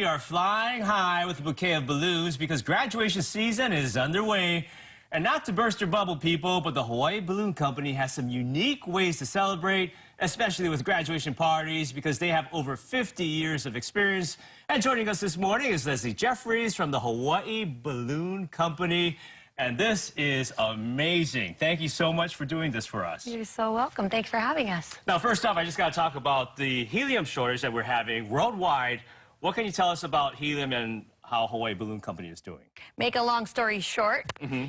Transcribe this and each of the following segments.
We are flying high with a bouquet of balloons because graduation season is underway. And not to burst your bubble, people, but the Hawaii Balloon Company has some unique ways to celebrate, especially with graduation parties, because they have over 50 years of experience. And joining us this morning is Leslie Jeffries from the Hawaii Balloon Company. And this is amazing. Thank you so much for doing this for us. You're so welcome. Thanks for having us. Now, first off, I just got to talk about the helium shortage that we're having worldwide. What can you tell us about helium and how Hawaii Balloon Company is doing? Make a long story short,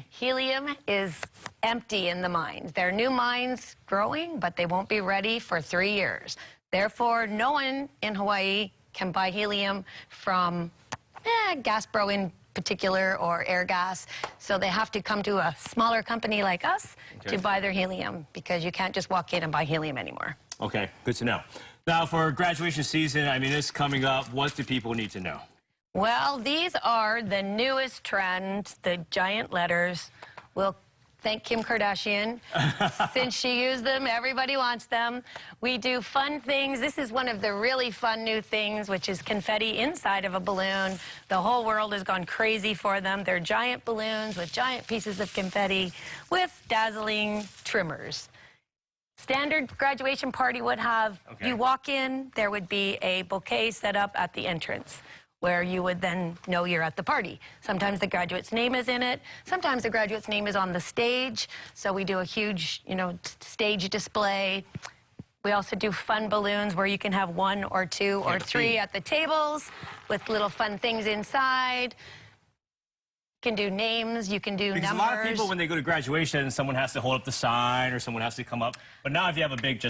helium is empty in the mines. There are new mines growing, but they won't be ready for 3 years. Therefore, no one in Hawaii can buy helium from Gasbro in particular or Airgas. So they have to come to a smaller company like us to buy their helium, because you can't just walk in and buy helium anymore. Okay, good to know. Now, for graduation season, I mean, it's coming up. What do people need to know? Well, these are the newest trends, the giant letters. We'll thank Kim Kardashian. Since she used them, everybody wants them. We do fun things. This is one of the really fun new things, which is confetti inside of a balloon. The whole world has gone crazy for them. They're giant balloons with giant pieces of confetti with dazzling trimmers. Standard graduation party would have, you walk in, there would be a bouquet set up at the entrance, where you would then know you're at the party. Sometimes the graduate's name is in it. Sometimes the graduate's name is on the stage. So we do a huge, stage display. We also do fun balloons where you can have 1 or 2 or 3 at the tables with little fun things inside. You can do names, you can do numbers. A lot of people, when they go to graduation, someone has to hold up the sign or someone has to come up. But now if you have a big,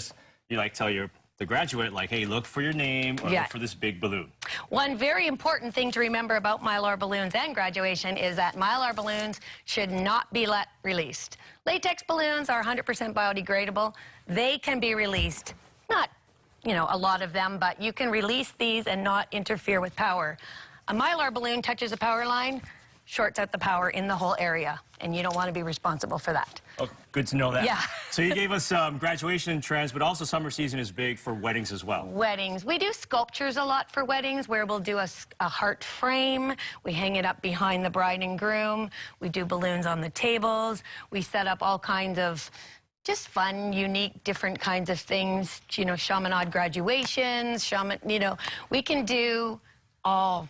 you tell the graduate, hey, look for your name or look for this big balloon. One very important thing to remember about Mylar balloons and graduation is that Mylar balloons should not be let released. Latex balloons are 100% biodegradable. They can be released. Not, a lot of them, but you can release these and not interfere with power. A Mylar balloon touches a power line, shorts out the power in the whole area, and you don't want to be responsible for that. Oh, good to know that. Yeah. So you gave us graduation trends, but also summer season is big for weddings as well. Weddings. We do sculptures a lot for weddings, where we'll do a heart frame. We hang it up behind the bride and groom. We do balloons on the tables. We set up all kinds of just fun, unique, different kinds of things. Chaminade graduations, we can do all,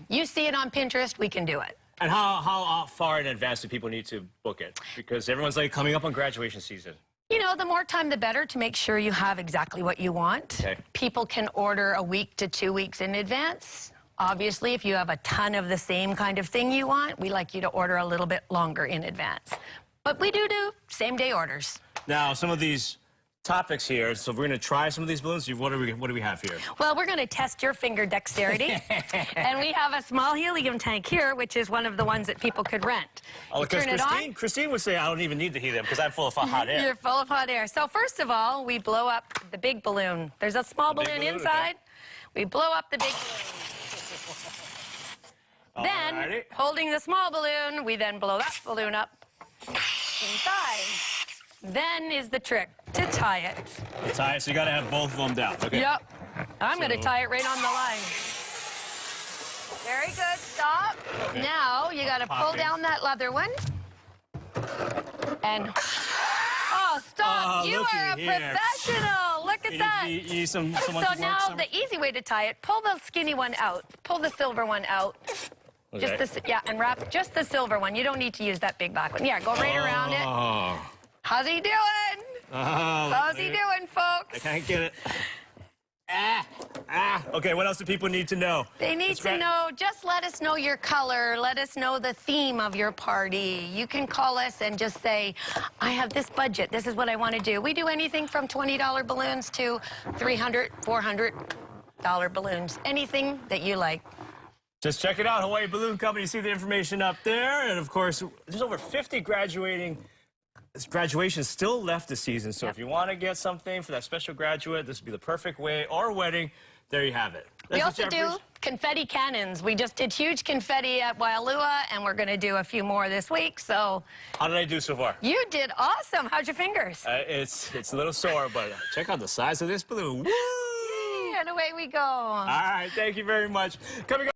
you see it on Pinterest, we can do it. And how far in advance do people need to book it? Because everyone's coming up on graduation season. The more time, the better, to make sure you have exactly what you want. Okay. People can order a week to 2 weeks in advance. Obviously, if you have a ton of the same kind of thing you want, we like you to order a little bit longer in advance. But we do same-day orders. Now, some of these topics here, so we're going to try some of these balloons. What do we have here? Well, we're going to test your finger dexterity. And we have a small helium tank here, which is one of the ones that people could rent. Oh, because Christine would say I don't even need the helium because I'm full of hot air. You're full of hot air. So first of all, we blow up the big balloon. There's a small balloon inside. Okay. We blow up the big balloon. Then, holding the small balloon, we then blow that balloon up inside. Then is the trick to tie it. Tie it, so you got to have both of them down. Okay. Yep. I'm going to tie it right on the line. Very good. Stop. Okay. Now you got to pull down that leather one. And oh, stop! You are a professional. Look at that. You need so now the easy way to tie it: pull the skinny one out, pull the silver one out. Okay. And wrap just the silver one. You don't need to use that big black one. Yeah, go right around it. How's he doing? How's he doing, folks? I can't get it. Okay, what else do people need to know? They need to know, just let us know your color. Let us know the theme of your party. You can call us and just say, I have this budget. This is what I want to do. We do anything from $20 balloons to $300, $400 balloons. Anything that you like. Just check it out, Hawaii Balloon Company. You see the information up there. And, of course, there's over 50 graduations still left this season, so if you want to get something for that special graduate, this would be the perfect way, or wedding, there you have it. We also do confetti cannons. We just did huge confetti at Waialua, and we're going to do a few more this week, so... How did I do so far? You did awesome. How's your fingers? It's a little sore, but check out the size of this balloon. Woo! and away we go. All right, thank you very much. Coming up.